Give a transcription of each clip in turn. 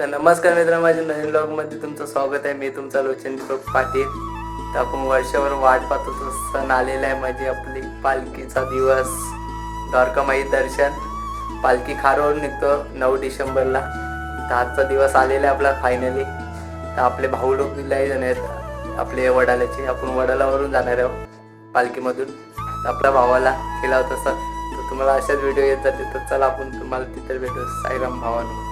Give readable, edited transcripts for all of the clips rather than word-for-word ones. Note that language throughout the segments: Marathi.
तर नमस्कार मित्रांनो, माझ्या नवीन ब्लॉगमध्ये तुमचं स्वागत आहे. मी तुमचा लोचन दीपक पाटील. तर आपण वर्षभर वाट पाहतो तो सण आलेला आहे, म्हणजे आपली पालखीचा दिवस. द्वारकामाई दर्शन, पालखी खारोळ निघतो 9 डिसेंबरला. तर आजचा दिवस आलेला आहे आपला फायनली. तर आपले भाऊ लोक लय जण आहेत आपले वडाल्याचे. आपण वडाल्यावरून जाणार आहोत पालखीमधून. तर आपल्या भावाला केला होता सर. तर तुम्हाला अशाच व्हिडिओ येत जाते. तर चला आपण तुम्हाला तिथे भेटू. साईराम भावानो.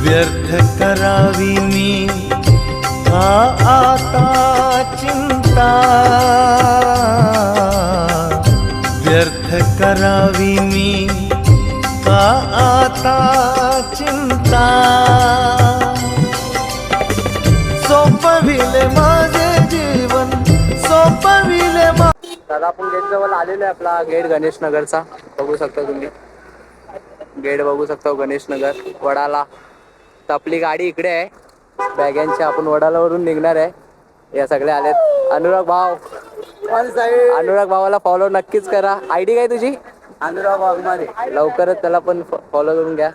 व्यर्थ करावी मी का आता चिंता, व्यर्थ करावी मी का आता चिंता, सोपविले माझे जीवन, सोपविले दादा आपण गेट जवळ आलेलो आहे. आपला गेट गणेश नगरचा बघू शकता तुम्ही. गेट बघू शकता गणेश नगर वडाला. तर आपली गाडी इकडे आहे बॅगांची. आपण वडालावरून निघणार आहे. या सगळे आलेत. अनुराग भाव, अनुराग भावाला फॉलो नक्कीच करा. आयडी काय तुझी? अनुराग वाघमारे. लवकरच त्याला पण फॉलो करून घ्या.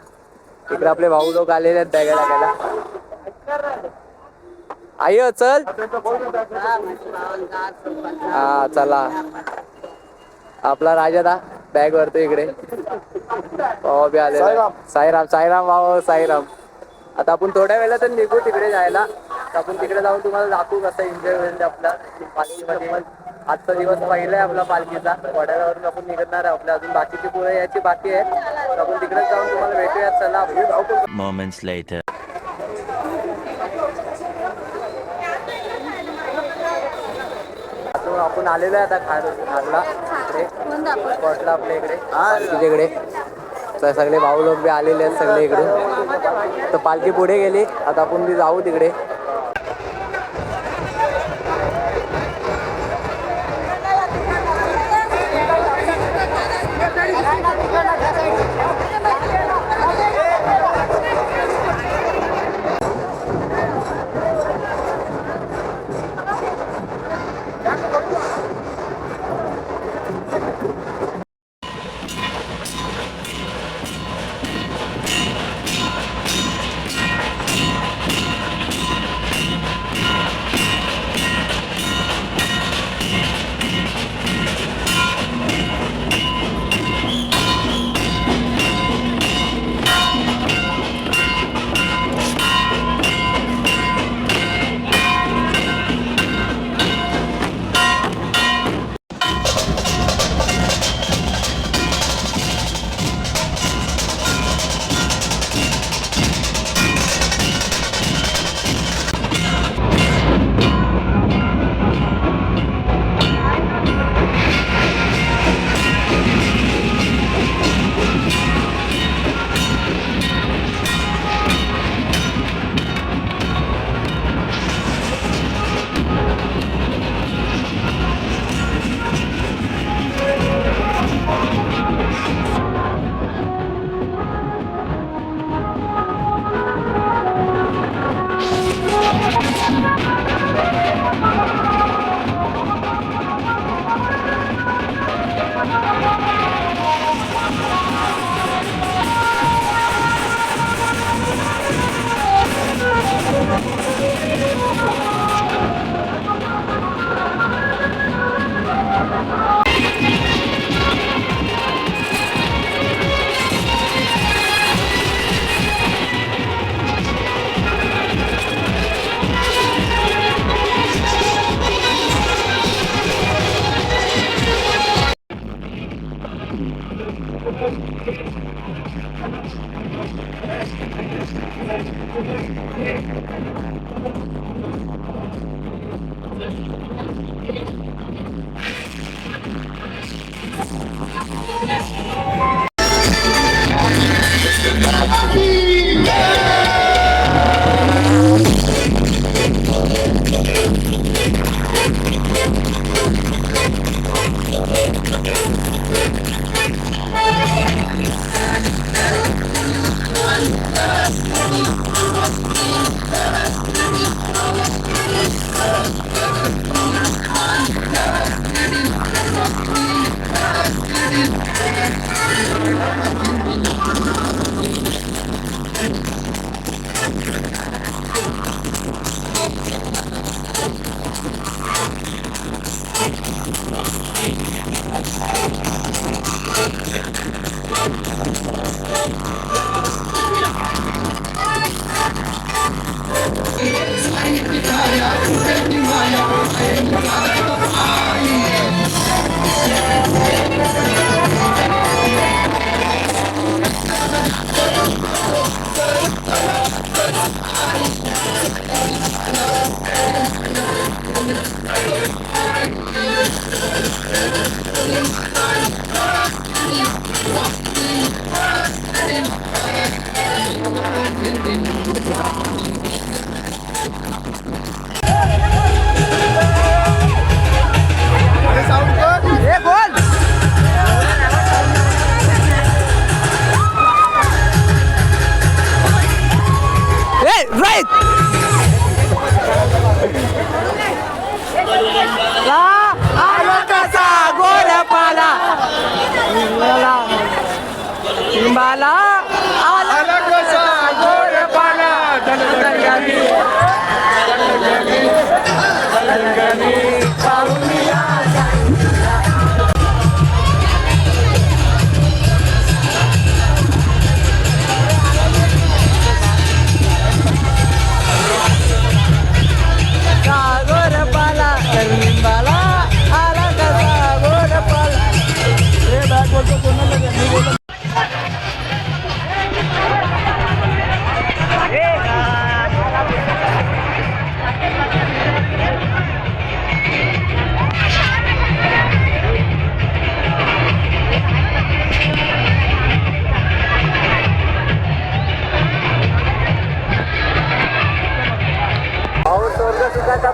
इकडे आपले भाऊ लोक आलेले आहेत बॅगा टाकायला. आयो चल. हा चला. आपला राजा दा बॅग वरतो इकडे. भाऊ बी आले. साईराम, साईराम भाऊ, साईराम. आता आपण थोड्या वेळेला निघू तिकडे जायला. तर आपण तिकडे जाऊन तुम्हाला दाखवू कसं एन्जॉय होईल आपला पालखीमध्ये. आजचा दिवस पहिला आहे आपला पालखीचा. वड्यावरून आपण निघणार आहे. आपल्या अजून बाकीची पुढे यायची बाकी आहे. तर आपण तिकडे जाऊन तुम्हाला भेटूया. चला. moments later. आपण आलेलो आहे आता खारला इकडे स्पॉटला आपल्या इकडे पालखीच्या तर सगळे भाऊ लोक बी आलेले आहेत सगळे इकडे. तर पालखी पुढे गेली. आता आपण बी जाऊ तिकडे.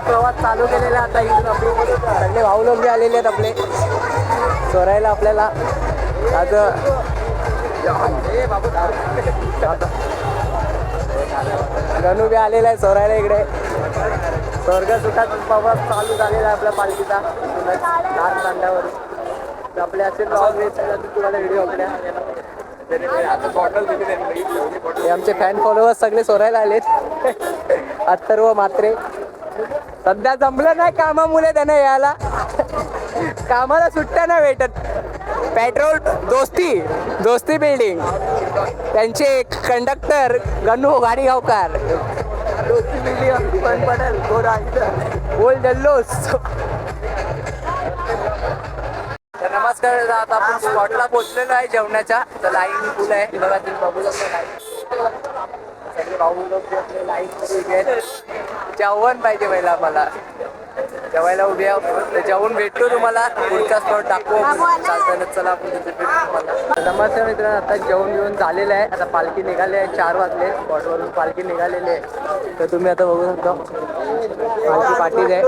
प्रवास चालू केलेला आता इथून आपले सगळे भाऊ लोक बी आलेले आहेत आपले चोरायला आपल्याला आज गणू बी आलेला आहे चोरायला इकडे स्वर्ग सुखात प्रवास चालू झालेला आहे आपल्या पालखीचा दार तांड्यावरून आपले असे तुम्हाला व्हिडिओ आपल्या हे आमचे फॅन फॉलोअर्स सगळे चोरायला आलेत अथर्व मात्रे सध्या जमलं नाही कामामुळे त्यांना यायला कामाला सुट्ट्या नाही भेटत पेट्रोल दोस्ती बिल्डिंग त्यांचे कंडक्टर गणू गाडी गावकार दोस्ती बिल्डिंग पण पडेल बोल जल्लोस तर नमस्कार आता आपण स्पॉटला पोहोचलेलो आहे जेवणाच्या तर लाईन फुल आहे बघा तुम्ही बघू शकता सगळे भाऊ लोक लाईन उभे आहेत जेवण पाहिजे पहिला मला जेवायला उभे आहोत जेवण भेटतो तुम्हाला पुढचा स्पॉट दाखवू चालताना चला आपण तिथे भेटू तुम्हाला नमस्कार मित्रांनो आता जेवण बिवून झालेलं आहे आता पालखी निघाली आहे 4 वाजले स्पॉटवरून पालखी निघालेली आहे तर तुम्ही आता बघू शकता पालखी पाठीच आहे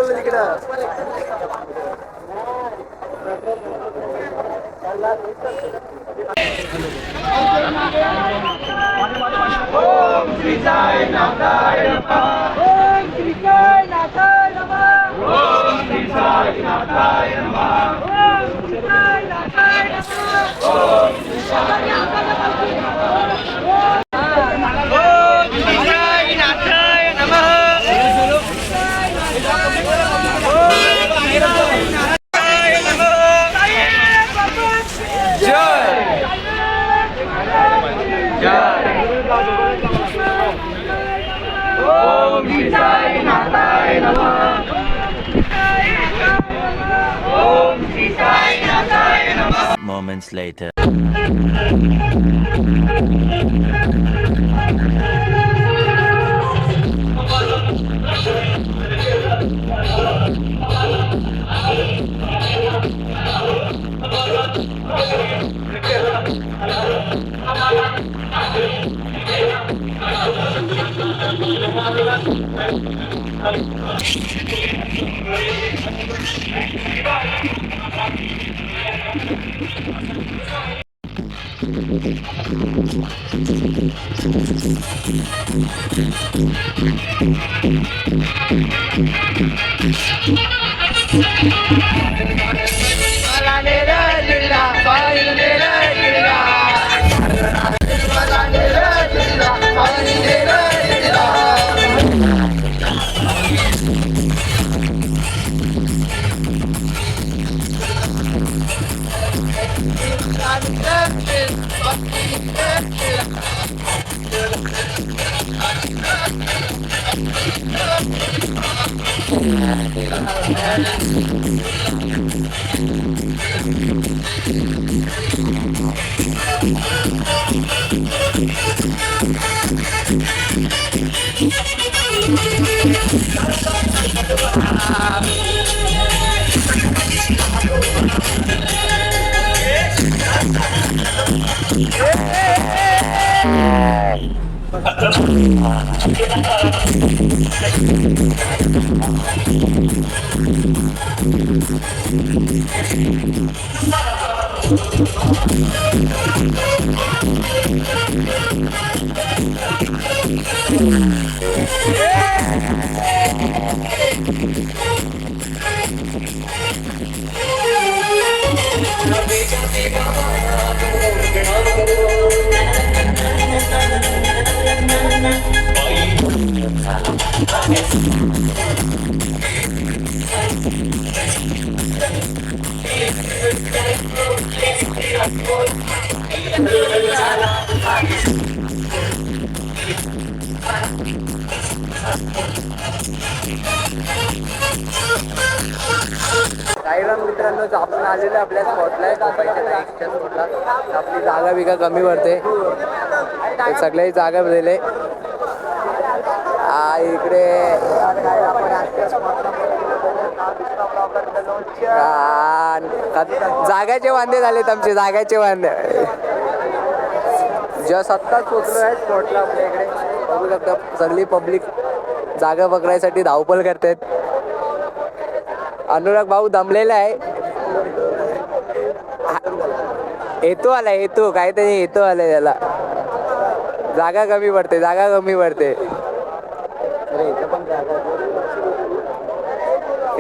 ओम श्री साईनाथाय नमः ओम श्री साईनाथाय नमः ओम श्री साईनाथाय नमः ओम श्री साईनाथाय नमः ओम श्री साईनाथाय Moments later. साईराम मित्रांनो, आपण आलेलो आपल्या स्पॉटला झोपायच्या स्पॉटला. आपली जागा बिगा कमी पडते, सगळ्याही जागा दिले. इकडे जागाचे वांदे झालेत आमचे, जागाचे वांदे. जस्ट आत्ताच पोचलो आहे स्पॉटला. आपल्या इकडे बघू शकता सगळी पब्लिक जागा पकडायसाठी धावपळ करतात. अनुराग भाऊ दमलेला आहे. येतो आलाय, येतो काहीतरी येतो आलाय त्याला. जागा कमी पडते, जागा कमी पडते.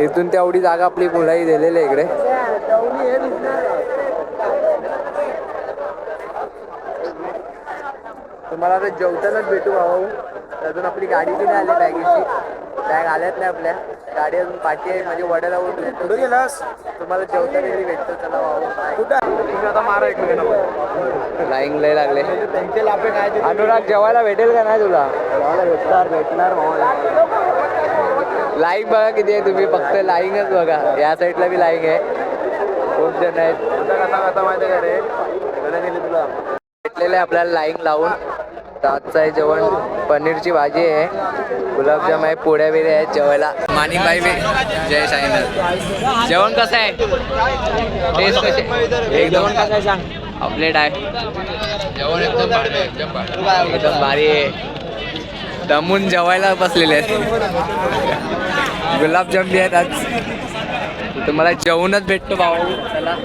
इथून तेवढी जागा आपली मुलाही दिलेली आहे इकडे. तुम्हाला आता जेवतानाच भेटू भाऊ. अजून आपली गाडी बी नाही आली, बॅगेची बॅग आल्यात नाही आपल्या. गाडी अजून पाठी आहे, म्हणजे वड्याला कुठे गेलास. तुम्हाला जेवताना भेटतो. चला भाऊ, लाईन लय लागले. अनुराग जेवायला भेटेल का नाही तुला? भेटणार लाईन बघा किती आहे तुम्ही, फक्त लाईनच बघा. या साईडला बी लाईन आहे, खूप जण आहेत. भेटलेलं आहे आपल्याला लाईन लावून. आजचं आहे जेवण, पनीरची भाजी आहे, गुलाबजाम आहे, पोळ्या बिड्या आहेत जेवायला. माणिकबाई बी जय साईनाथ. जेवण कसं आहे? टेस्ट कसे? एकदम कसं आहे सांग. अपलेट आहे जेवण, एकदम भारी आहे. दमून जेवायला बसलेले आहेत. गुलाबजाम बी आहेत आज. तुम्हाला जेवणच भेटतो भाऊ. चला